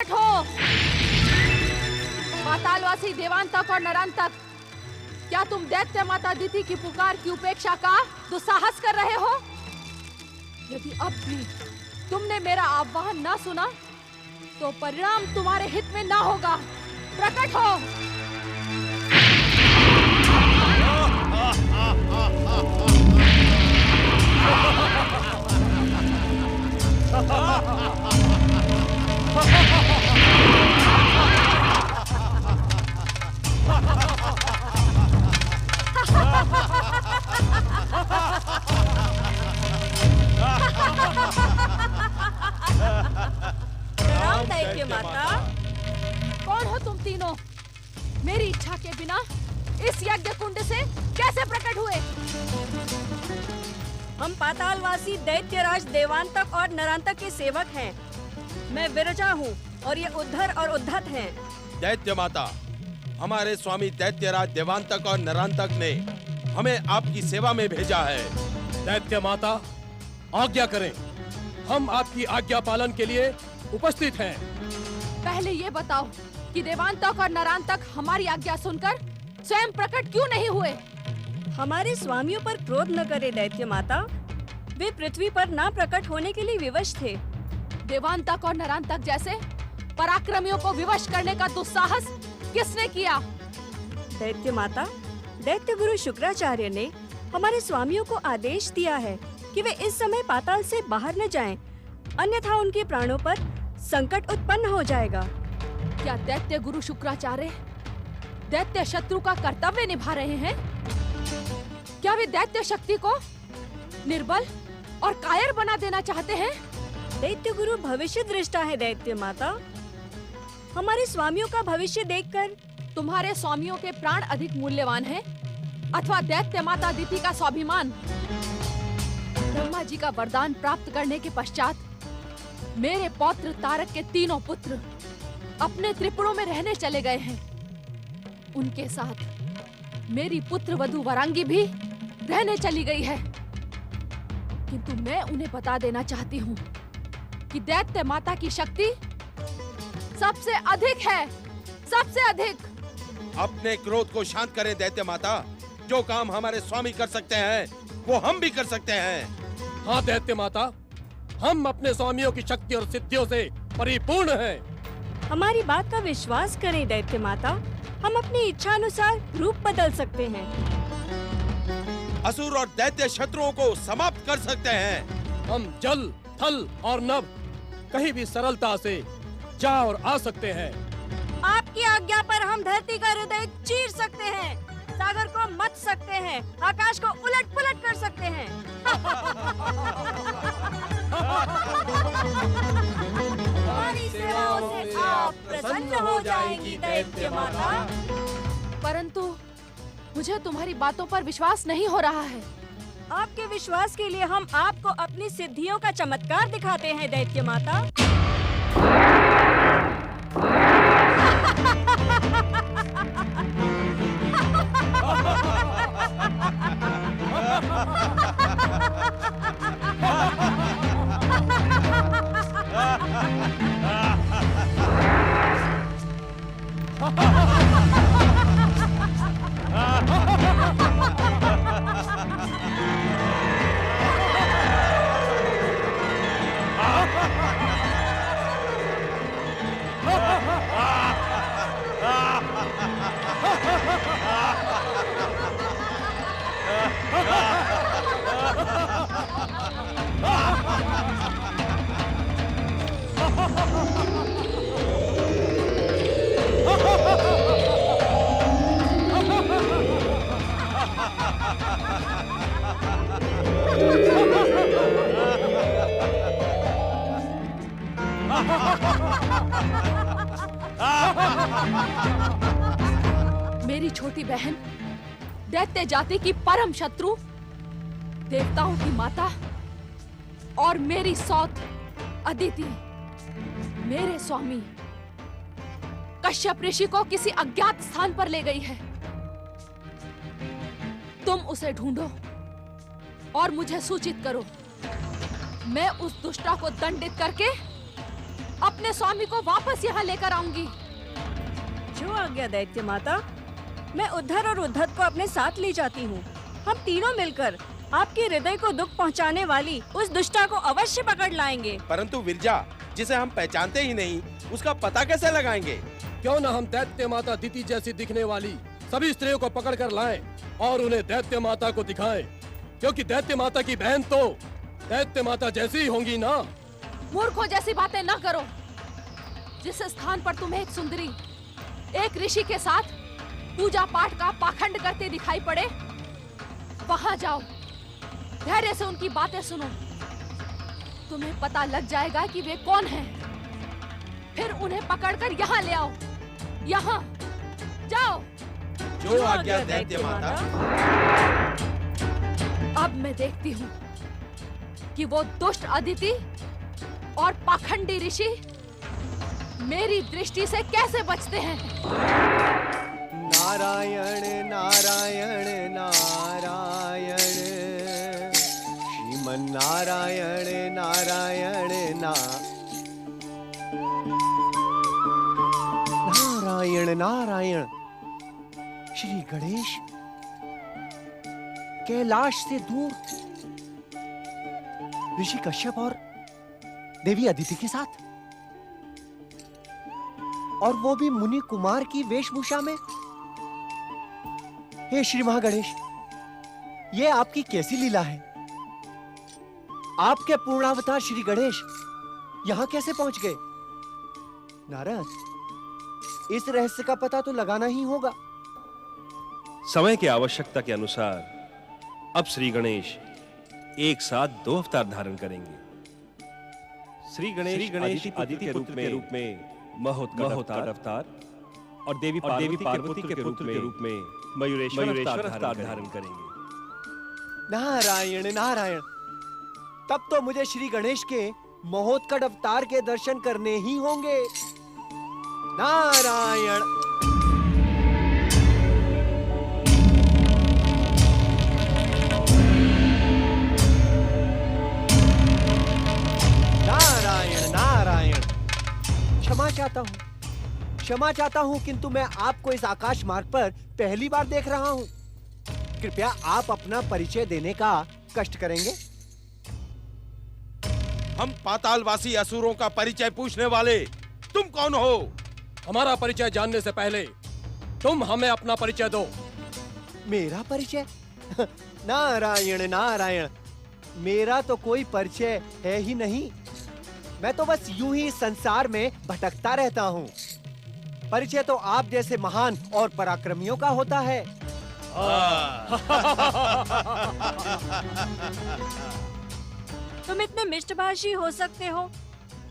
हो पातालवासी देवांतक और नरांतक, क्या तुम दैत्य माता अदिति की पुकार की उपेक्षा का दुस्साहस कर रहे हो? यदि अब भी तुमने मेरा आह्वान न सुना तो परिणाम तुम्हारे हित में ना होगा। प्रकट हो। प्रणाम दैत्य माता। कौन हो तुम तीनों? मेरी इच्छा के बिना इस यज्ञ कुंड से कैसे प्रकट हुए? हम पातालवासी दैत्यराज देवांतक और नरांतक के सेवक हैं। मैं विरजा हूँ और ये उद्धर और उद्धत हैं। दैत्य माता, हमारे स्वामी दैत्यराज देवांतक और नरांतक ने हमें आपकी सेवा में भेजा है। दैत्य माता, आज्ञा करें, हम आपकी आज्ञा पालन के लिए उपस्थित हैं। पहले ये बताओ कि देवांतक और नरांतक हमारी आज्ञा सुनकर स्वयं प्रकट क्यों नहीं हुए? हमारे स्वामियों पर क्रोध न करे दैत्य माता, वे पृथ्वी पर ना प्रकट होने के लिए विवश थे। देवांतक और नरांतक जैसे पराक्रमियों को विवश करने का दुस्साहस किसने किया? दैत्य माता, दैत्य गुरु शुक्राचार्य ने हमारे स्वामियों को आदेश दिया है कि वे इस समय पाताल से बाहर न जाएं, अन्यथा उनके प्राणों पर संकट उत्पन्न हो जाएगा। क्या दैत्य गुरु शुक्राचार्य दैत्य शत्रु का कर्तव्य निभा रहे हैं? क्या वे दैत्य शक्ति को निर्बल और कायर बना देना चाहते हैं? दैत्य गुरु भविष्य दृष्टा है दैत्य माता। हमारे स्वामियों का भविष्य देखकर तुम्हारे स्वामियों के प्राण अधिक मूल्यवान हैं अथवा दैत्य माता अदिति का स्वाभिमान? ब्रह्मा जी का वरदान प्राप्त करने के पश्चात मेरे पौत्र तारक के तीनों पुत्र अपने त्रिपुरों में रहने चले गए हैं। उनके साथ मेरी पुत्र वधू वरांगी भी रहने चली गई है। किंतु मैं उन्हें बता देना चाहती हूँ कि दैत्य माता की शक्ति सबसे अधिक है, सबसे अधिक। अपने क्रोध को शांत करें दैत्य माता। जो काम हमारे स्वामी कर सकते हैं वो हम भी कर सकते हैं। हाँ दैत्य माता, हम अपने स्वामियों की शक्ति और सिद्धियों से परिपूर्ण हैं। हमारी बात का विश्वास करें दैत्य माता, हम अपनी इच्छा अनुसार रूप बदल सकते हैं। असुर और दैत्य शत्रुओं को समाप्त कर सकते हैं। हम जल, थल और नभ कहीं भी सरलता से जा और आ सकते हैं। आपकी आज्ञा पर हम धरती का हृदय चीर सकते हैं, सागर को मथ सकते हैं, आकाश को उलट पुलट कर सकते हैं। हमारी सेवाओं से आप प्रसन्न हो जाएंगी दैत्य माता। परंतु मुझे तुम्हारी बातों पर विश्वास नहीं हो रहा है। आपके विश्वास के लिए हम आपको अपनी सिद्धियों का चमत्कार दिखाते हैं दैत्य माता। मेरी छोटी बहन दैत्य जाति की परम शत्रु देवताओं की माता और मेरी सौत अदिति मेरे स्वामी कश्यप ऋषि को किसी अज्ञात स्थान पर ले गई है। तुम उसे ढूंढो और मुझे सूचित करो। मैं उस दुष्टा को दंडित करके अपने स्वामी को वापस यहाँ लेकर आऊंगी। जो आज्ञा दैत्य माता। मैं उद्धर और उद्धत को अपने साथ ले जाती हूँ। हम तीनों मिलकर आपके हृदय को दुख पहुँचाने वाली उस दुष्टा को अवश्य पकड़ लाएंगे। परंतु विरजा, जिसे हम पहचानते ही नहीं, उसका पता कैसे लगाएंगे? क्यों न हम दैत्य माता दिति जैसी दिखने वाली सभी स्त्रियों को पकड़ कर लाएं और उन्हें दैत्य माता को दिखाएं, क्योंकि दैत्य माता की बहन तो दैत्य माता जैसी ही होंगी ना। मूर्खों जैसी बातें न करो। जिस स्थान पर तुम्हें एक सुंदरी एक ऋषि के साथ पूजा पाठ का पाखंड करते दिखाई पड़े, वहां जाओ, धैर्य से उनकी बातें सुनो। तुम्हें पता लग जाएगा कि वे कौन हैं। फिर उन्हें पकड़कर यहाँ ले आओ। यहाँ जाओ। जो आज्ञा दैत्य माता। अब मैं देखती हूँ कि वो दुष्ट अदिति और पाखंडी ऋषि मेरी दृष्टि से कैसे बचते हैं। नारायण नारायण नारायण, श्रीमन नारायण नारायण नारायण नारायण। श्री गणेश कैलाश से दूर ऋषि कश्यप और देवी अदिति के साथ, और वो भी मुनि कुमार की वेशभूषा में। हे श्री महागणेश, ये आपकी कैसी लीला है? आपके पूर्णावतार श्री गणेश यहां कैसे पहुंच गए? नारद, इस रहस्य का पता तो लगाना ही होगा। समय की आवश्यकता के अनुसार अब श्री गणेश एक साथ 2 अवतार धारण करेंगे। श्री गणेश आदित्य के रूप में महोत्कट अवतार और देवी पार्वती के पुत्र के रूप में मयूरेश्वर अवतार धारण करेंगे। नारायण नारायण। तब तो मुझे श्री गणेश के महोत्कट अवतार के दर्शन करने ही होंगे। नारायण। नारायण नारायण। क्षमा चाहता हूँ, किंतु मैं आपको इस आकाश मार्ग पर पहली बार देख रहा हूँ। कृपया आप अपना परिचय देने का कष्ट करेंगे। हम पातालवासी असुरों का परिचय पूछने वाले तुम कौन हो? हमारा परिचय जानने से पहले तुम हमें अपना परिचय दो। मेरा परिचय? नारायण नारायण। मेरा तो कोई परिचय है ही नहीं। मैं तो बस यूं ही संसार में भटकता रहता हूँ। परिचय तो आप जैसे महान और पराक्रमियों का होता है। तुम इतने मिष्टभाषी हो सकते हो,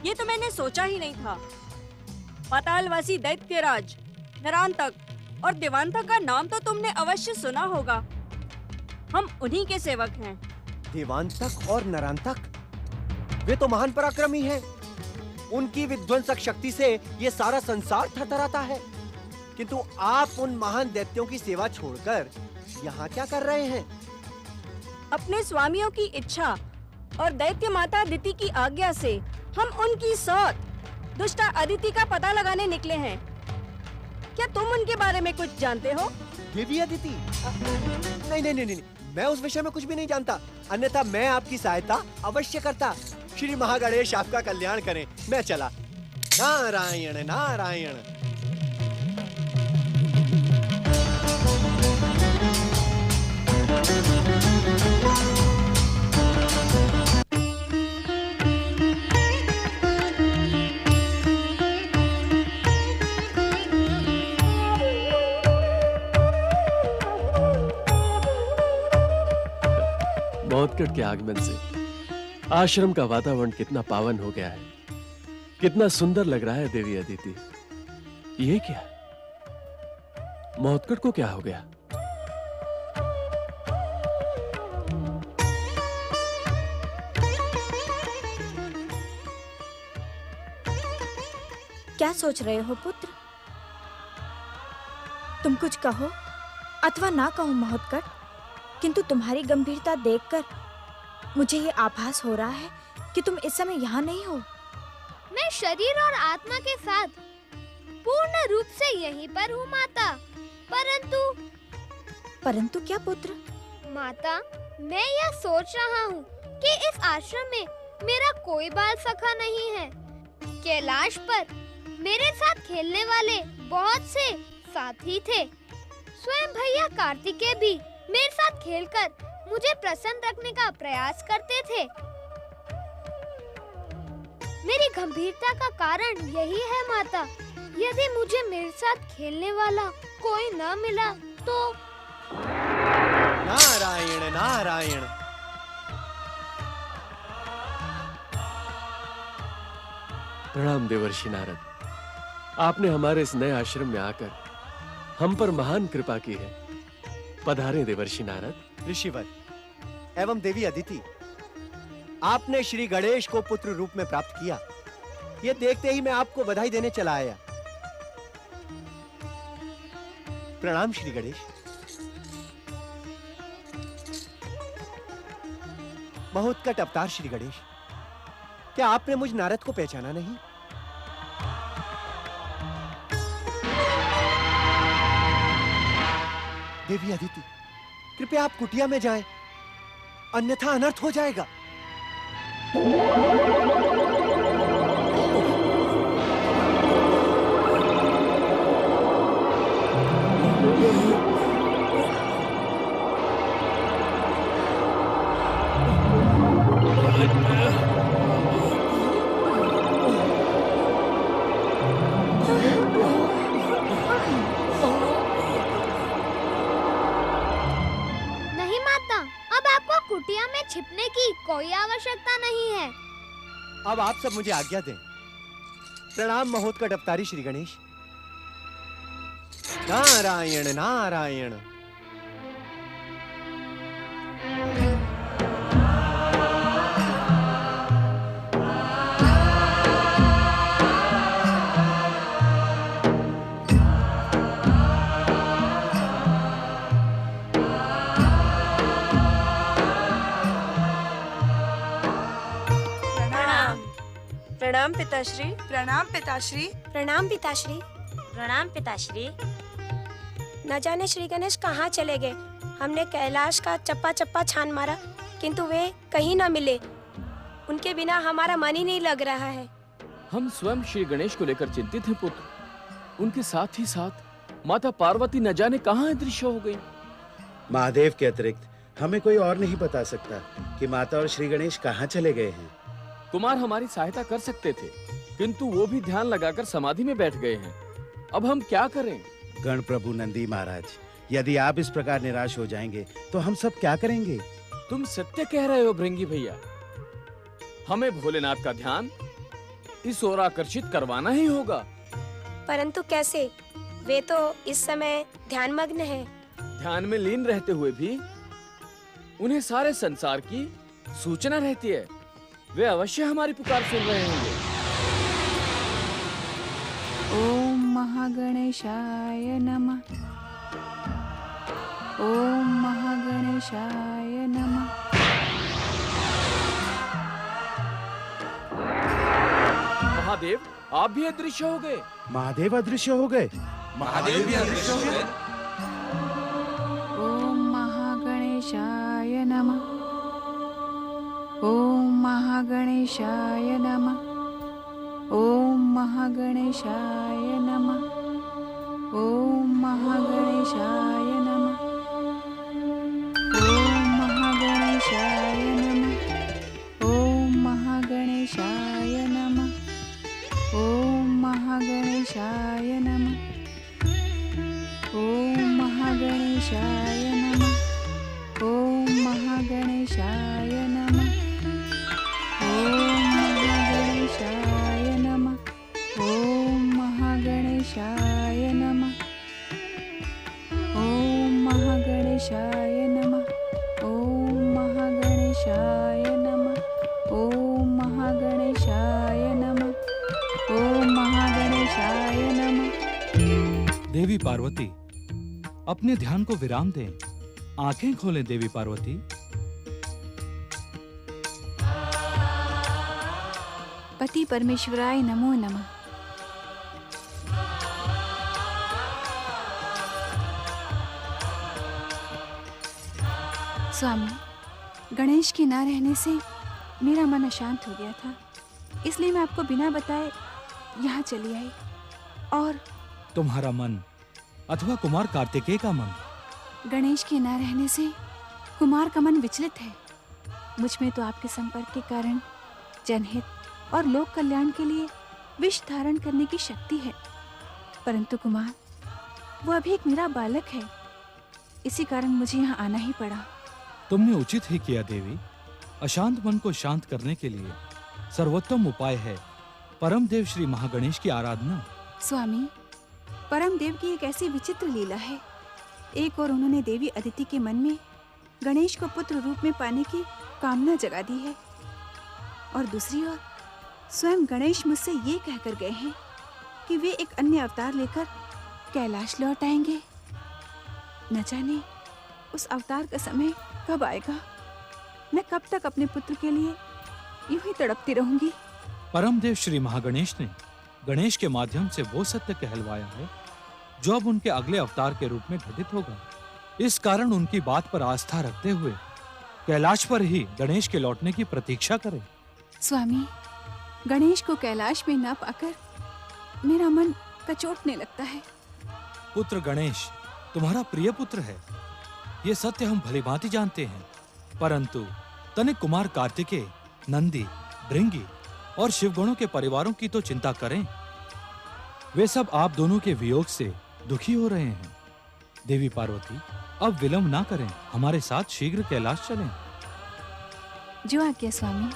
ये तो मैंने सोचा ही नहीं था। पातालवासी दैत्यराज, नरांतक और देवांतक का नाम तो तुमने अवश्य सुना होगा। हम उन्हीं के सेवक हैं। देवांतक और नरांतक, वे तो महान पराक्रमी हैं। उनकी विध्वंसक शक्ति से ये सारा संसार थरथराता है। किंतु आप उन महान दैत्यों की सेवा छोड़कर यहाँ क्या कर रहे हैं? अपने स्वामियों की इच्छा और दैत्य माता अदिति की आज्ञा से हम उनकी सौत दुष्टा अदिति का पता लगाने निकले हैं। क्या तुम उनके बारे में कुछ जानते हो? देवी अदिति? नहीं, मैं उस विषय में कुछ भी नहीं जानता। अन्यथा मैं आपकी सहायता अवश्य करता। श्री महागणेश आपका कल्याण करें। मैं चला। नारायण नारायण। महोत्कट के आगमन से आश्रम का वातावरण कितना पावन हो गया है। कितना सुंदर लग रहा है देवी अदिति। ये क्या? महोत्कट को क्या हो गया? क्या सोच रहे हो पुत्र? तुम कुछ कहो अथवा ना कहो महोत्कट, किंतु तुम्हारी गंभीरता देखकर मुझे ये आभास हो रहा है कि तुम इस समय यहाँ नहीं हो। मैं शरीर और आत्मा के साथ पूर्ण रूप से यहीं पर हूँ माता। परंतु क्या पुत्र? माता, मैं यह सोच रहा हूँ कि इस आश्रम में मेरा कोई बाल सखा नहीं है। कैलाश पर मेरे साथ खेलने वाले बहुत से साथी थे। स्वयं भैया कार्तिकेय भी मेरे साथ खेलकर मुझे प्रसन्न रखने का प्रयास करते थे। मेरी गंभीरता का कारण यही है माता। यदि मुझे मेरे साथ खेलने वाला कोई न मिला तो। नारायण नारायण। प्रणाम देवर्षि नारद। आपने हमारे इस नए आश्रम में आकर हम पर महान कृपा की है। पधारें देवर्षि नारद। ऋषिवर एवं देवी अदिति, आपने श्री गणेश को पुत्र रूप में प्राप्त किया। ये देखते ही मैं आपको बधाई देने चला आया। प्रणाम श्री गणेश। महोत्कट अवतार श्री गणेश, क्या आपने मुझ नारद को पहचाना नहीं? देवी अदिति, कृपया आप कुटिया में जाएं, अन्यथा अनर्थ हो जाएगा। कुटिया में छिपने की कोई आवश्यकता नहीं है। अब आप सब मुझे आज्ञा दें। प्रणाम महोत्कट अवतारी श्री गणेश। नारायण नारायण। प्रणाम पिताश्री। प्रणाम पिताश्री। प्रणाम पिताश्री। प्रणाम पिताश्री। न जाने श्री गणेश कहाँ चले गए। हमने कैलाश का चप्पा चप्पा छान मारा किंतु वे कहीं न मिले। उनके बिना हमारा मन ही नहीं लग रहा है। हम स्वयं श्री गणेश को लेकर चिंतित हैं पुत्र। उनके साथ ही साथ माता पार्वती न जाने कहाँ अदृश्य हो गई। महादेव के अतिरिक्त हमें कोई और नहीं बता सकता कि माता और श्री गणेश कहाँ चले गए हैं। कुमार हमारी सहायता कर सकते थे किंतु वो भी ध्यान लगाकर समाधि में बैठ गए हैं। अब हम क्या करें? गण प्रभु नंदी महाराज, यदि आप इस प्रकार निराश हो जाएंगे तो हम सब क्या करेंगे? तुम सत्य कह रहे हो भृंगी भैया। हमें भोलेनाथ का ध्यान इस ओर आकर्षित करवाना ही होगा। परंतु कैसे? वे तो इस समय ध्यानमग्न हैं। ध्यान में लीन रहते हुए भी उन्हें सारे संसार की सूचना रहती है। वे अवश्य हमारी पुकार सुन रहे होंगे। ओम महागणेशाय नमः। ओम महागणेशाय नमः। महादेव, आप भी अदृश्य हो गए। महादेव अदृश्य हो गए। महादेव भी अदृश्य हो गए। ओम महागणेशाय नमः। ओम महागणेशाय नमः। ओम महागणेशाय नमः। ओम महागणेशाय नमः। ओम महागणेशाय नमः। ओम महागणेशाय नमः। ओम महागणेशाय नमः। ओम महागणेशाय नमः। ओम महागणेशाय नमः। ओम महागणेशाय नमः। ओम महागणेशाय नमः। ओम महागणेशाय नमः। ओम महागणेशाय नमः। ओम महागणेशाय नमः। ओम महागणेशाय नमः। देवी पार्वती, अपने ध्यान को विराम दें। आंखें खोलें देवी पार्वती। पति परमेश्वराय नमो नमः। स्वामी, गणेश के ना रहने से मेरा मन अशांत हो गया था, इसलिए मैं आपको बिना बताए यहाँ चली आई। और तुम्हारा मन अथवा कुमार कार्तिकेय का मन? गणेश के ना रहने से कुमार का मन विचलित है। मुझ में तो आपके संपर्क के कारण जनहित और लोक कल्याण के लिए विष धारण करने की शक्ति है, परंतु कुमार वो अभी एक मेरा बालक है, इसी कारण मुझे यहाँ आना ही पड़ा। तुमने उचित ही किया देवी। अशांत मन को शांत करने के लिए सर्वोत्तम उपाय है परम देव श्री महागणेश की आराधना। स्वामी, परम देव की एक ऐसी विचित्र लीला है। एक और उन्होंने देवी अदिति के मन में गणेश को पुत्र रूप में पाने की कामना जगा दी है, और दूसरी ओर स्वयं गणेश मुझसे ये कहकर गए हैं कि वे एक अन्य अवतार लेकर कैलाश लौट आएंगे। न जाने उस अवतार का समय कब आएगा। मैं कब तक अपने पुत्र के लिए यूं ही तड़पती रहूंगी। परम देव श्री महागणेश ने गणेश के माध्यम से वो सत्य कहलवाया है जो अब उनके अगले अवतार के रूप में घटित होगा। इस कारण उनकी बात पर आस्था रखते हुए कैलाश पर ही गणेश के लौटने की प्रतीक्षा करें। स्वामी, गणेश को कैलाश में ना पाकर मेरा मन कचोटने लगता है। पुत्र गणेश तुम्हारा प्रिय पुत्र है, ये सत्य हम भलीभांति जानते हैं, परंतु तनिक कुमार कार्तिकेय, नंदी, भृंगी और शिवगणों के परिवारों की तो चिंता करें। वे सब आप दोनों के वियोग से दुखी हो रहे हैं। देवी पार्वती, अब विलंब ना करें, हमारे साथ शीघ्र कैलाश चलें। जो आज्ञा स्वामी।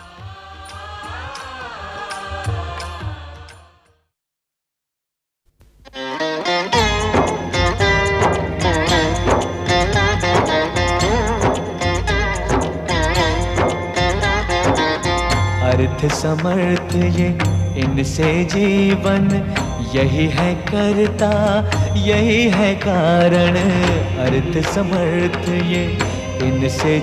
अर्थ समर्थ ये इनसे जीवन, यही है करता यही है कारण। अर्थ समर्थ ये इनसे